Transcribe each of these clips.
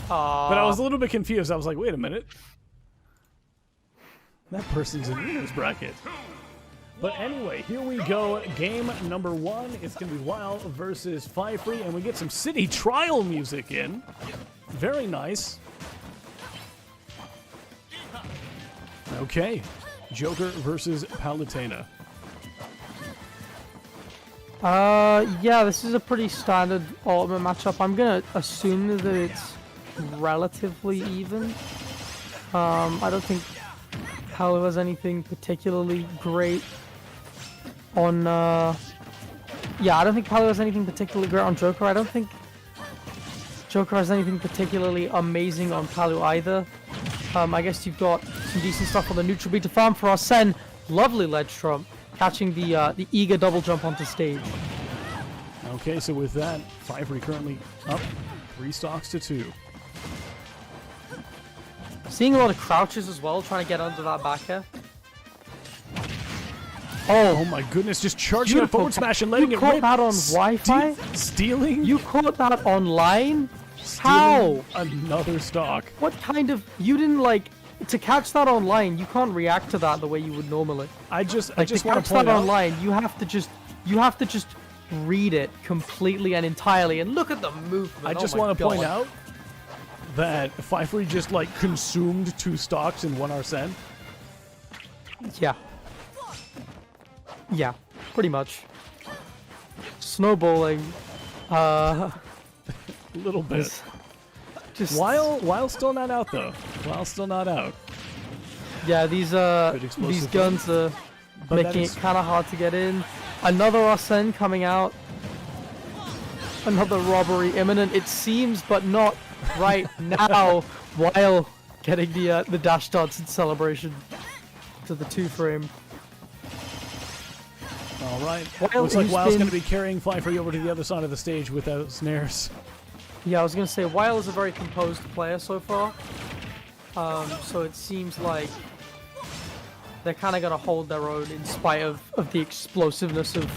But I was a little bit confused. I was like, wait a minute. That person's in winner's bracket. But anyway, here we go. Game number 1. It's going to be Wile versus Faifre, and we get some city trial music in. Very nice. Okay. Joker versus Palutena. Yeah, this is a pretty standard ultimate matchup. I'm gonna assume that it's relatively even. I don't think Palu has anything particularly great on, yeah, I don't think Palu has anything particularly great on Joker. I don't think Joker has anything particularly amazing on Palu either. I guess you've got some decent stuff on the neutral beta farm for Arsene. Lovely ledge trump, catching the eager double jump onto stage. Okay, so with that, Faifre currently up 3 stocks to 2. Seeing a lot of crouches as well, trying to get under that back air. Oh my goodness, just charging a forward smash and letting it rip. You caught that on Wi-Fi? Stealing? You caught that online? How? Another stock. What kind of... You didn't, like... To catch that online, you can't react to that the way you would normally. I just want to point that out... online, you have to just read it completely and entirely, and look at the movement. I just want to point out that Faifre just, like, consumed 2 stocks in 1 Arsene. Yeah. Yeah, pretty much. Snowballing. A little bit. Just Wile still not out though. Wile's still not out. Yeah, these guns are making it kind of hard to get in. Another Arsene coming out. Another robbery imminent, it seems, but not right now. Wile getting the dash darts in celebration to the 2-frame. All right. Looks like Wile's going to be carrying Faifre over to the other side of the stage without snares. Yeah, I was going to say, Wile is a very composed player so far. So it seems like they're kind of going to hold their own in spite of the explosiveness of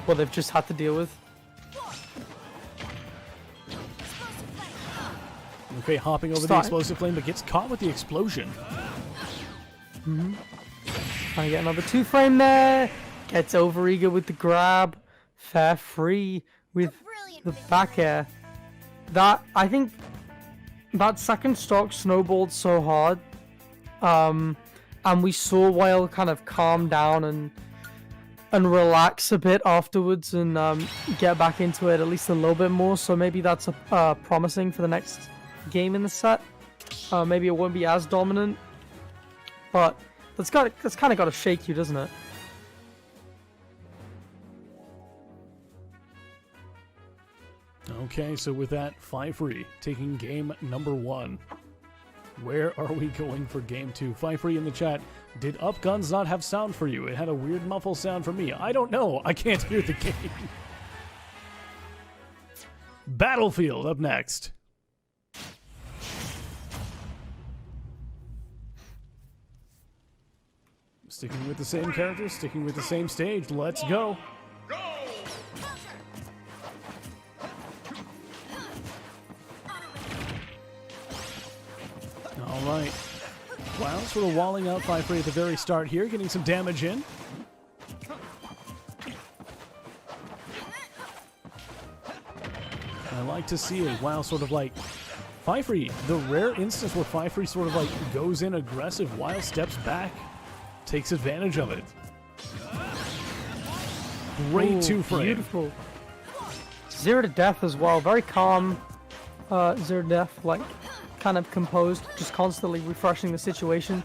what they've just had to deal with. Okay, hopping over the explosive flame, but gets caught with the explosion. Trying to get another 2-frame there. Gets overeager with the grab. Faifre with the back air. I think that second stock snowballed so hard. And we saw Wile kind of calm down and relax a bit afterwards and get back into it at least a little bit more. So maybe that's promising for the next game in the set. Maybe it won't be as dominant, but that's kind of got to shake you, doesn't it? Okay, so with that, Faifre taking game number 1. Where are we going for game 2? Faifre in the chat, did Up Guns not have sound for you? It had a weird muffle sound for me. I don't know. I can't hear the game. Battlefield up next. Sticking with the same characters, sticking with the same stage. Let's go. Alright. Wile sort of walling out Faifre at the very start here, getting some damage in. I like to see it. Wile sort of like... Faifre, the rare instance where Faifre sort of like goes in aggressive, Wile steps back, takes advantage of it. Great 2-frame. Beautiful. 0 to death as well. Very calm. 0 to death, like... kind of composed, just constantly refreshing the situation.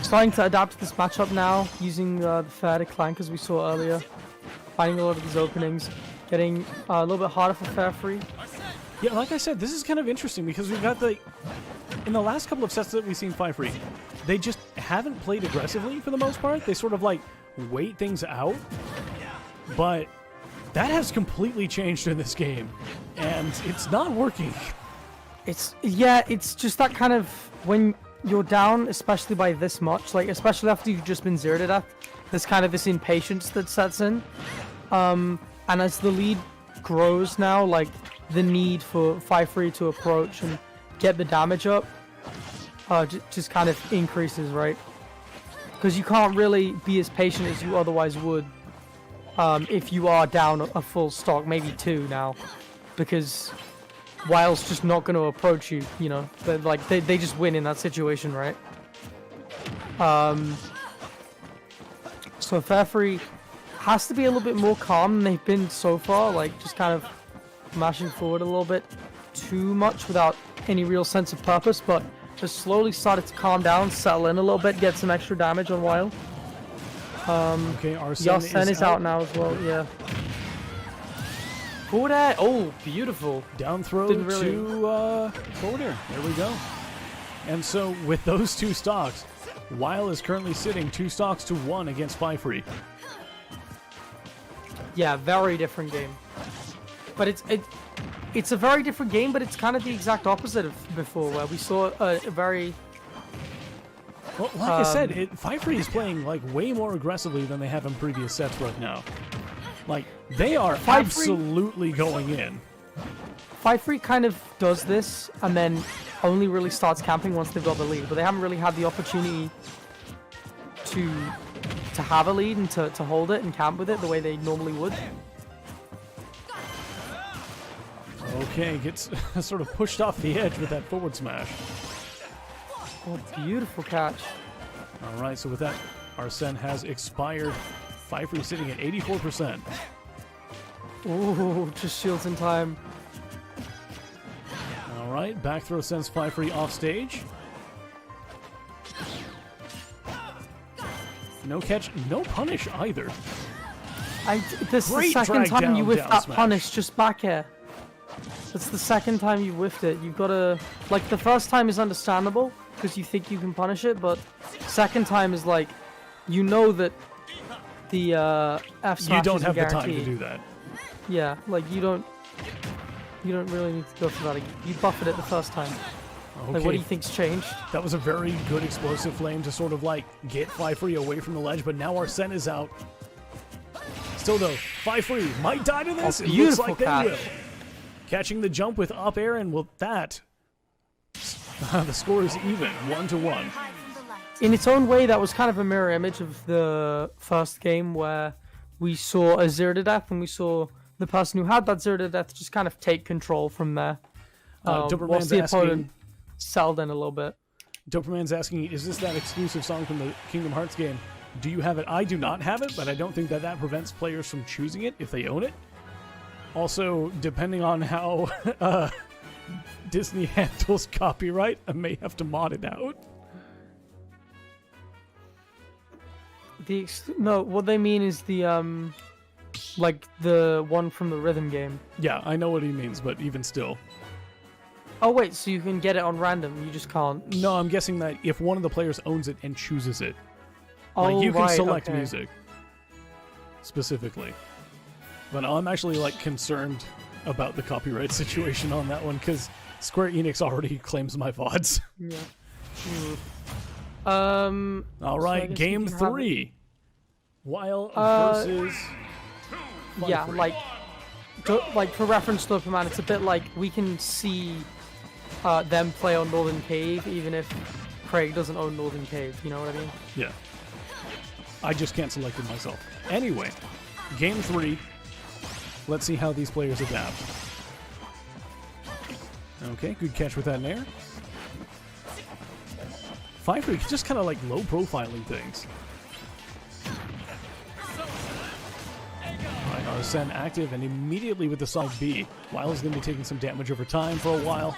Starting to adapt to this matchup now, using the fair to clank as we saw earlier. Finding a lot of these openings, getting a little bit harder for Faifre. Yeah, like I said, this is kind of interesting because we've got in the last couple of sets that we've seen Faifre, they just haven't played aggressively for the most part. They sort of like wait things out, but that has completely changed in this game, and it's not working. It's just that kind of, when you're down, especially by this much, like especially after you've just been 0 to death, there's kind of this impatience that sets in. And as the lead grows now, like the need for Faifre to approach and get the damage up, just kind of increases, right? Because you can't really be as patient as you otherwise would if you are down a full stock, maybe 2 now, because Wile's just not going to approach you, you know. They just win in that situation, right? So Faifre has to be a little bit more calm than they've been so far, like just kind of mashing forward a little bit too much without any real sense of purpose, but just slowly started to calm down, settle in a little bit, get some extra damage on Wile. Okay, Arsene is out now as well, yeah. Forward air, oh, beautiful. Down throw to forward air, there we go. And so with those 2 stocks, Wile is currently sitting 2 stocks to 1 against Faifre. Yeah, very different game. But it's a very different game, but it's kind of the exact opposite of before, where we saw a very... Well, like I said, Faifre is playing like way more aggressively than they have in previous sets right now. Like, they are absolutely going in. Faifre kind of does this, and then only really starts camping once they've got the lead, but they haven't really had the opportunity to have a lead and to hold it and camp with it the way they normally would. Okay, gets sort of pushed off the edge with that forward smash. Oh, beautiful catch. All right, so with that, Arsene has expired. Faifre sitting at 84%. Ooh, just shields in time. All right, back throw sends Faifre off stage. No catch, no punish either. This is the second time you whiffed that punish, just back air. That's the second time you whiffed it. You've got to... Like, the first time is understandable, because you think you can punish it, but second time is like, you know that the F smash you don't have guaranteed. the time to do that. Yeah, like, you don't really need to go for that. You buffed it the first time. Okay. Like, what do you think's changed? That was a very good explosive flame to sort of like get Faifre away from the ledge, but now Arsene is out. Still though, Faifre might die to this. Oh, it looks like they will. Catching the jump with up air, and with that, the score is even, 1-1. In its own way, that was kind of a mirror image of the first game where we saw a 0-to-death, and we saw the person who had that 0-to-death just kind of take control from there. Whilst the opponent settled in a little bit. Doperman's asking, is this that exclusive song from the Kingdom Hearts game? Do you have it? I do not have it, but I don't think that prevents players from choosing it if they own it. Also, depending on how Disney handles copyright, I may have to mod it out. No, what they mean is the like the one from the rhythm game. Yeah, I know what he means, but even still. Oh wait, so you can get it on random, you just can't... No, I'm guessing that if one of the players owns it and chooses it, like oh, you can right, select okay. music specifically. But I'm actually like concerned about the copyright situation on that one because Square Enix already claims my VODs. Yeah. All right, so game 3. Wile versus Faifre. Yeah, like for reference to Doperman, it's a bit like we can see them play on Northern Cave even if Craig doesn't own Northern Cave, you know what I mean? Yeah. I just can't select it myself. Anyway, game 3. Let's see how these players adapt. Okay, good catch with that nair. Faifre just kind of like low profiling things. Alright, Arsene active and immediately with the side B. Wile is going to be taking some damage over time for a while.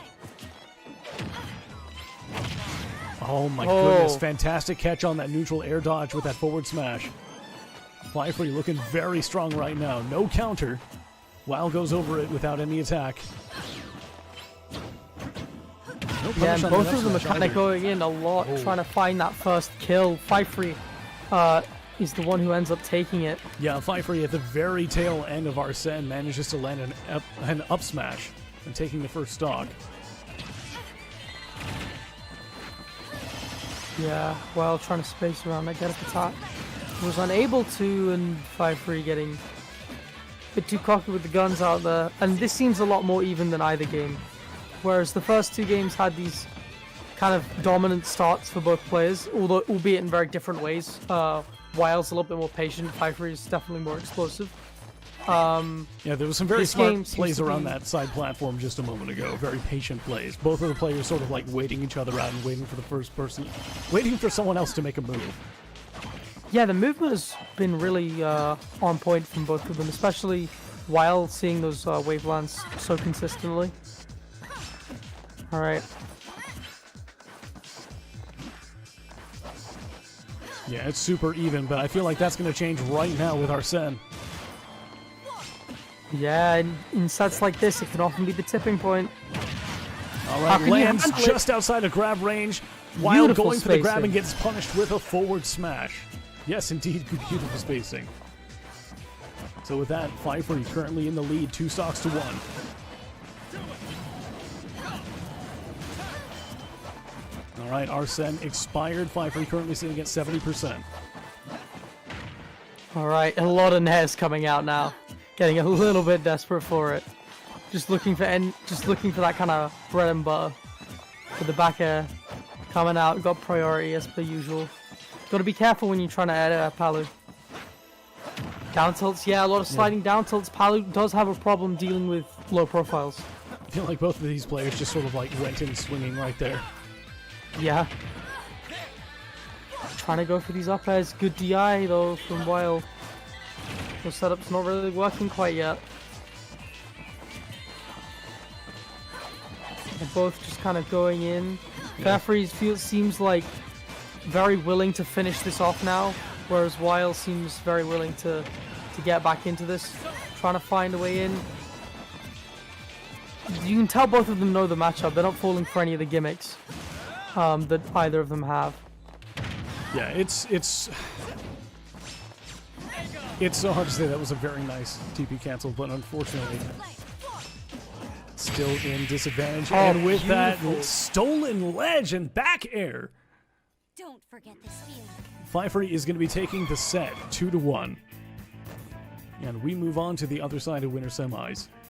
Oh my goodness, fantastic catch on that neutral air dodge with that forward smash. Faifre looking very strong right now. No counter. Wile goes over it without any attack. No Yeah, and both of them are kind of going in a lot, trying to find that first kill. Faifre is the one who ends up taking it. Yeah, Faifre at the very tail end of Arsene manages to land an up smash and taking the first stock. Yeah, while trying to space around that, get at the top. Was unable to, and Faifre getting a bit too cocky with the guns out there. And this seems a lot more even than either game. Whereas the first two games had these kind of dominant starts for both players, although albeit in very different ways. Wile's a little bit more patient. Faifre is definitely more explosive. Yeah, there was some very smart plays around be... that side platform just a moment ago. Very patient plays. Both of the players sort of like waiting each other out and waiting for the first person, waiting for someone else to make a move. Yeah, the movement has been really on point from both of them, especially Wile seeing those wave lands so consistently. All right. Yeah, it's super even, but I feel like that's going to change right now with Arsene. Yeah, in sets like this, it can often be the tipping point. All right, lands just outside of grab range. Wile going for the grab and gets punished with a forward smash. Yes, indeed, beautiful spacing. So with that, Faifre currently in the lead, 2 stocks to 1. All right, Arsene expired. Faifre currently sitting at 70%. All right, a lot of Nairs coming out now. Getting a little bit desperate for it. Just looking for that kind of bread and butter. With the back air coming out, got priority as per usual. Got to be careful when you're trying to edit Palu. Down tilts, yeah, a lot of sliding down tilts. Palu does have a problem dealing with low profiles. I feel like both of these players just sort of like went in swinging right there. Yeah. Trying to go for these up airs. Good DI though from Wile. The setup's not really working quite yet. They're both just kind of going in. Yeah. Faifre seems like very willing to finish this off now, whereas Wile seems very willing to get back into this, trying to find a way in. You can tell both of them know the matchup. They're not falling for any of the gimmicks that either of them have. Yeah, it's so hard to say. That was a very nice TP cancel, but unfortunately still in disadvantage. And with that stolen ledge and back air, don't forget this feeling. Faifre is going to be taking the set 2-1. And we move on to the other side of winter semis.